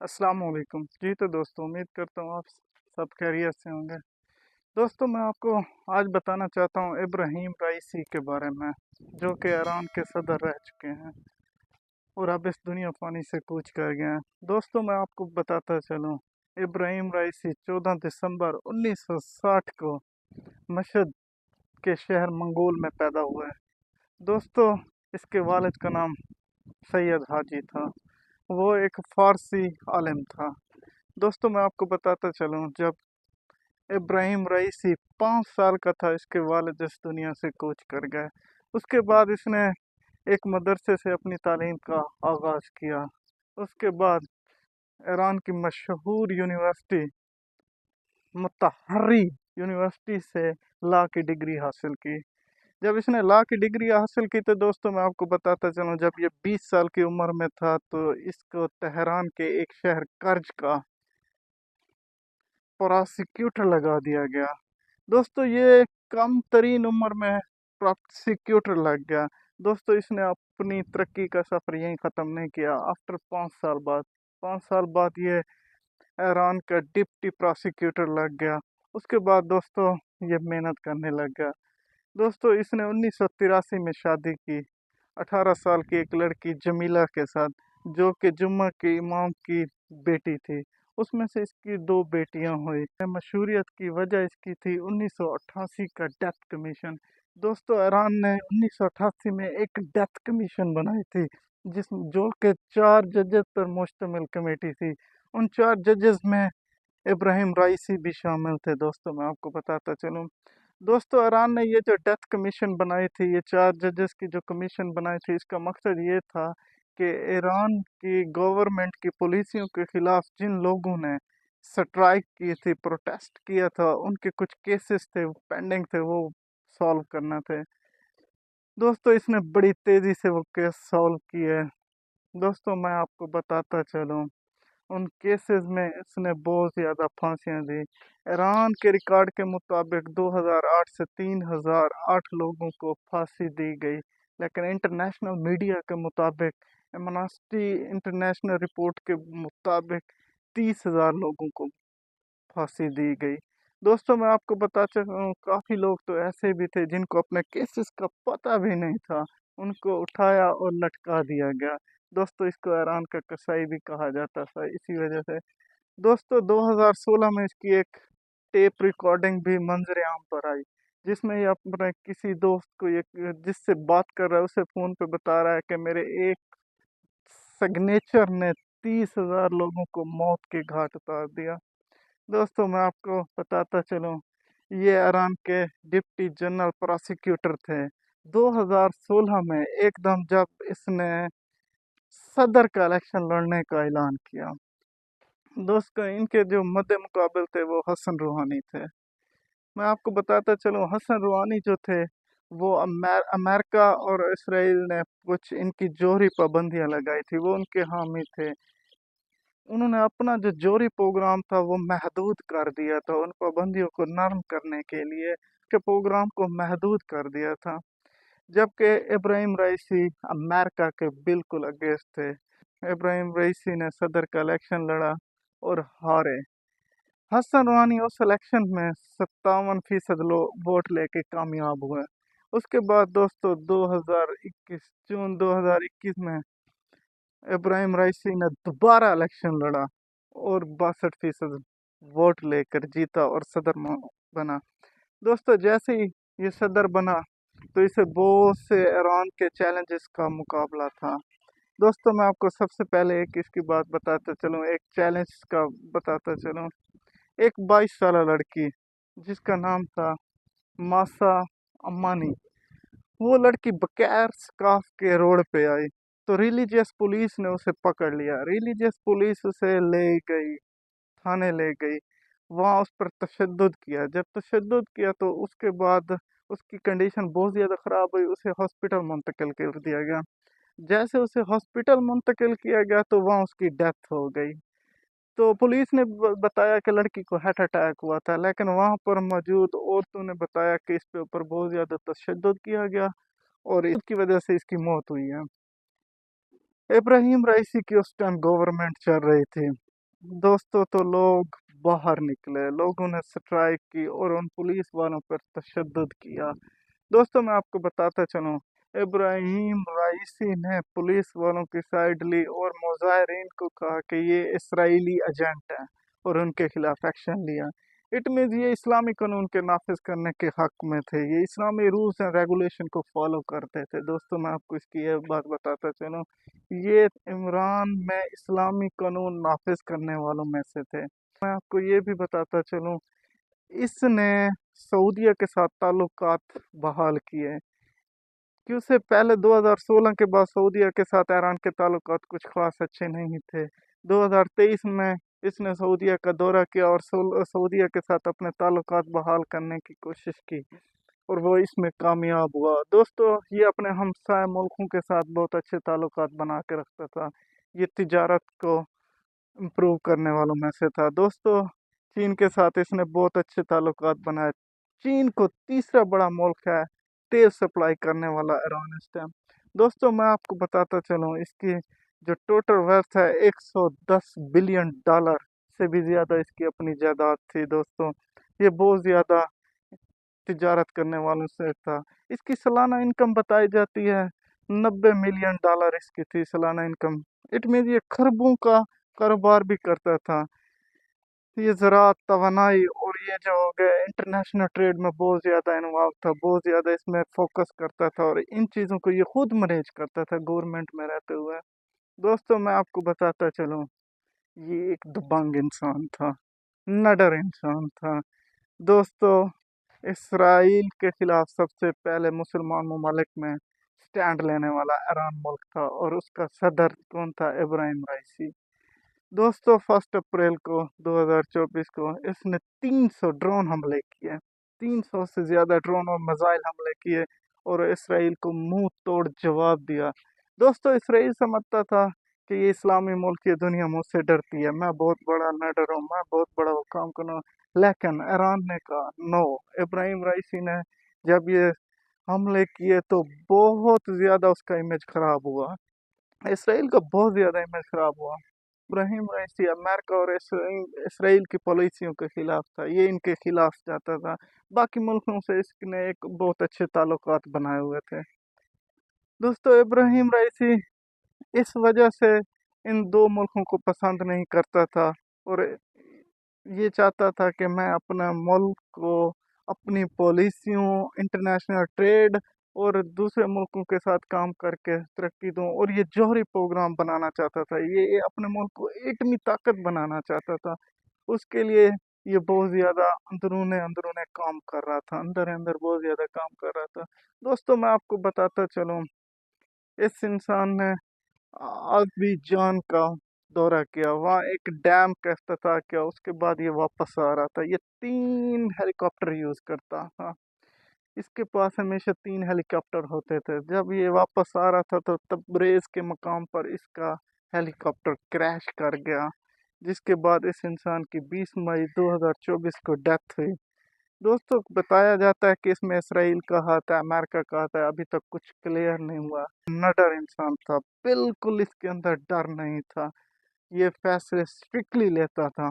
अस्सलाम वालेकुम जी। तो दोस्तों, उम्मीद करता हूँ आप सब खैरियत से होंगे। दोस्तों, मैं आपको आज बताना चाहता हूँ इब्राहिम राइसी के बारे में, जो कि ईरान के सदर रह चुके हैं और अब इस दुनिया फानी से कूच कर गए हैं। दोस्तों, मैं आपको बताता चलूँ, इब्राहिम राइसी 14 दिसंबर 1960 को मशहद के शहर मंगोल में पैदा हुआ है। दोस्तों, इसके वालिद का नाम सैयद हाजी था। वो एक फारसी आलिम था। दोस्तों, मैं आपको बताता चलूं, जब इब्राहिम रईसी 5 साल का था, इसके वालिद इस दुनिया से कूच कर गए। उसके बाद इसने एक मदरसे से अपनी तालीम का आगाज़ किया। उसके बाद ईरान की मशहूर यूनिवर्सिटी मुत्तहरी यूनिवर्सिटी से लॉ की डिग्री हासिल की। जब इसने लॉ की डिग्री हासिल की तो दोस्तों, मैं आपको बताता चलूं, जब ये 20 साल की उम्र में था तो इसको तेहरान के एक शहर कर्ज का प्रोसिक्यूटर लगा दिया गया। दोस्तों, ये कम तरीन उम्र में प्रोसिक्यूटर लग गया। दोस्तों, इसने अपनी तरक्की का सफ़र यहीं ख़त्म नहीं किया। आफ्टर 5 साल बाद, 5 साल बाद ये ईरान का डिप्टी प्रोसिक्यूटर लग गया। उसके बाद दोस्तों, ये मेहनत करने लग गया। दोस्तों, इसने 1983 में शादी की 18 साल की एक लड़की जमीला के साथ, जो कि जुम्मा के इमाम की बेटी थी। उसमें से इसकी 2 बेटियां हुई। मशहूरियत की वजह इसकी थी 1988 का डेथ कमीशन। दोस्तों, ईरान ने 1988 में एक डेथ कमीशन बनाई थी, जो कि 4 जजेस पर मुश्तमिल कमेटी थी। उन 4 जजेस में इब्राहिम राइसी भी शामिल थे। दोस्तों, मैं आपको बताता चलूँ, दोस्तों, ईरान ने ये जो डेथ कमीशन बनाई थी, ये 4 जजेस की जो कमीशन बनाई थी, इसका मकसद ये था कि ईरान की गवर्नमेंट की पॉलिसियों के खिलाफ जिन लोगों ने स्ट्राइक की थी, प्रोटेस्ट किया था, उनके कुछ केसेस थे पेंडिंग थे, वो सॉल्व करना थे। दोस्तों, इसने बड़ी तेज़ी से वो केस सॉल्व किए। दोस्तों, मैं आपको बताता चलूँ, उन केसेस में इसने बहुत ज़्यादा फांसियां दी। ईरान के रिकॉर्ड के मुताबिक 2008 से 3008 लोगों को फांसी दी गई, लेकिन इंटरनेशनल मीडिया के मुताबिक, एमनेस्टी इंटरनेशनल रिपोर्ट के मुताबिक 30,000 लोगों को फांसी दी गई। दोस्तों, मैं आपको बता चुका हूँ, काफ़ी लोग तो ऐसे भी थे जिनको अपने केसेस का पता भी नहीं था, उनको उठाया और लटका दिया गया। दोस्तों, इसको ईरान का कसाई भी कहा जाता था इसी वजह से। दोस्तों, 2016 में इसकी एक टेप रिकॉर्डिंग भी मंजर आम पर आई, जिसमें ये अपने किसी दोस्त को, ये जिससे बात कर रहा है, उसे फ़ोन पे बता रहा है कि मेरे एक सिग्नेचर ने 30,000 लोगों को मौत के घाट उतार दिया। दोस्तों, मैं आपको बताता चलूँ, ये ईरान के डिप्टी जनरल प्रोसिक्यूटर थे। 2016 में एकदम जब इसने सदर का इलेक्शन लड़ने का ऐलान किया, दोस्तों, इनके जो मद्दे मुकाबिल थे वो हसन रूहानी थे। मैं आपको बताता चलूँ, हसन रूहानी जो थे, वो अमेरिका और इसराइल ने कुछ इनकी जोहरी पाबंदियां लगाई थी, वो उनके हामी थे। उन्होंने अपना जो जोहरी प्रोग्राम था वो महदूद कर दिया था, उन पाबंदियों को नरम करने के लिए के प्रोग्राम को महदूद कर दिया था। जबकि इब्राहिम रईसी अमेरिका के बिल्कुल अगेंस्ट थे। इब्राहिम रईसी ने सदर का इलेक्शन लड़ा और हारे। हसन रूहानी उस इलेक्शन में 57% वोट लेके कामयाब हुए। उसके बाद दोस्तों, 2021 जून 2021 में इब्राहिम रईसी ने दोबारा इलेक्शन लड़ा और 62% वोट लेकर जीता और सदर बना। दोस्तों, जैसे ही ये सदर बना तो इसे बहुत से ईरान के चैलेंजेस का मुकाबला था। दोस्तों, मैं आपको सबसे पहले एक इसकी बात बताता चलूँ, एक चैलेंज का बताता चलूँ। एक 22 साल लड़की, जिसका नाम था मासा अम्मानी, वो लड़की बगैर स्कार्फ के रोड पे आई, तो रिलीजियस पुलिस ने उसे पकड़ लिया। रिलीजियस पुलिस उसे ले गई, थाने ले गई, वहाँ उस पर तशद्दुद किया। जब तशद्दुद किया तो उसके बाद उसकी कंडीशन बहुत ज़्यादा ख़राब हुई, उसे हॉस्पिटल मुंतकिल कर दिया गया। जैसे उसे हॉस्पिटल मुंतकिल किया गया तो वहाँ उसकी डेथ हो गई। तो पुलिस ने बताया कि लड़की को हार्ट अटैक हुआ था, लेकिन वहाँ पर मौजूद औरतों ने बताया कि इसके ऊपर बहुत ज़्यादा तशद्दुद किया गया और इसकी वजह से इसकी मौत हुई है। इब्राहिम रईसी की उस टाइम गवर्नमेंट चल रही थी। दोस्तों तो लोग बाहर निकले, लोगों ने स्ट्राइक की और उन पुलिस वालों पर तशद्दुद किया। दोस्तों मैं आपको बताता चलूं, इब्राहिम राइसी ने पुलिस वालों की साइड ली और मुजाहिरीन को कहा कि ये इसराइली एजेंट हैं और उनके खिलाफ एक्शन लिया। इट मीन्स ये इस्लामी कानून के नाफिज करने के हक में थे, ये इस्लामी रूल्स एंड रेगुलेशन को फॉलो करते थे। दोस्तों मैं आपको इसकी ये बात बताता चलूं, ये इमरान में इस्लामी कानून नाफिज करने वालों में से थे। मैं आपको ये भी बताता चलूं, इसने सऊदीया के साथ ताल्लुकात बहाल किए, कि उससे पहले 2016 के बाद सऊदीया के साथ ईरान के ताल्लुकात कुछ खास अच्छे नहीं थे। 2023 में इसने सऊदीया का दौरा किया और सऊदीया के साथ अपने ताल्लुकात बहाल करने की कोशिश की और वो इसमें कामयाब हुआ। दोस्तों ये अपने हमसाय मुल्कों के साथ बहुत अच्छे ताल्लुकात बना के रखता था, ये तिजारत को इम्प्रूव करने वालों में से था। दोस्तों चीन के साथ इसने बहुत अच्छे ताल्लुकात बनाए। चीन को तीसरा बड़ा मुल्क है तेल सप्लाई करने वाला ईरान इस टाइम। दोस्तों मैं आपको बताता चलूँ, इसकी जो टोटल वर्थ है 110 बिलियन डॉलर से भी ज़्यादा इसकी अपनी जायदाद थी। दोस्तों ये बहुत ज़्यादा तिजारत करने वालों से था। इसकी सालाना इनकम बताई जाती है 90 मिलियन डॉलर इसकी थी सालाना इनकम। इट मीन ये खरबों का कारोबार भी करता था। ये ज़राअत, तवानाई और ये जो हो गया इंटरनेशनल ट्रेड में बहुत ज़्यादा इन्वॉल्व था, बहुत ज़्यादा इसमें फोकस करता था और इन चीज़ों को ये खुद मैनेज करता था गवर्नमेंट में रहते हुए। दोस्तों मैं आपको बताता चलूँ, ये एक दबंग इंसान था, नडर इंसान था। दोस्तों इसराइल के खिलाफ सबसे पहले मुसलमान ममालिक में स्टैंड लेने वाला ईरान मुल्क था और उसका सदर कौन था? इब्राहिम राइसी। दोस्तों 1 अप्रैल को 2024 को इसने 300 ड्रोन हमले किए, 300 से ज़्यादा ड्रोन और मिसाइल हमले किए और इसराइल को मुंह तोड़ जवाब दिया। दोस्तों इसराइल समझता था कि ये इस्लामी मुल्क, ये दुनिया मुझसे डरती है, मैं बहुत बड़ा न डरूं, मैं बहुत बड़ा वो काम करूँ। लेकिन ईरान ने कहा नो। इब्राहिम राइसी ने जब ये हमले किए तो बहुत ज़्यादा उसका इमेज खराब हुआ, इसराइल का बहुत ज़्यादा इमेज खराब हुआ। इब्राहिम राइसी अमेरिका और इसराइल की पॉलिसियों के खिलाफ था, ये इनके खिलाफ जाता था। बाकी मुल्कों से इसने एक बहुत अच्छे ताल्लुकात बनाए हुए थे। दोस्तों इब्राहिम राइसी इस वजह से इन दो मुल्कों को पसंद नहीं करता था और ये चाहता था कि मैं अपना मुल्क को अपनी पॉलिसियों, इंटरनेशनल ट्रेड और दूसरे मुल्कों के साथ काम करके तरक्की दूं, और ये जौहरी प्रोग्राम बनाना चाहता था, ये अपने मुल्क को एटमी ताकत बनाना चाहता था। उसके लिए ये बहुत ज़्यादा अंदरूने अंदरूने काम कर रहा था, अंदर अंदर बहुत ज़्यादा काम कर रहा था। दोस्तों मैं आपको बताता चलूँ, इस इंसान ने अज़रबैजान का दौरा किया, वहाँ एक डैम का इफ्तिताह किया, उसके बाद ये वापस आ रहा था। ये 3 हेलीकॉप्टर यूज़ करता था, इसके पास हमेशा 3 हेलीकॉप्टर होते थे। जब ये वापस आ रहा था तो तबरेज़ के मकाम पर इसका हेलीकॉप्टर क्रैश कर गया, जिसके बाद इस इंसान की 20 मई 2024 को डेथ हुई। दोस्तों बताया जाता है कि इसमें इसराइल का हाथ है, अमेरिका का हाथ है, अभी तक कुछ क्लियर नहीं हुआ। नडर इंसान था, बिल्कुल इसके अंदर डर नहीं था, ये फैसले स्ट्रिक्टली लेता था।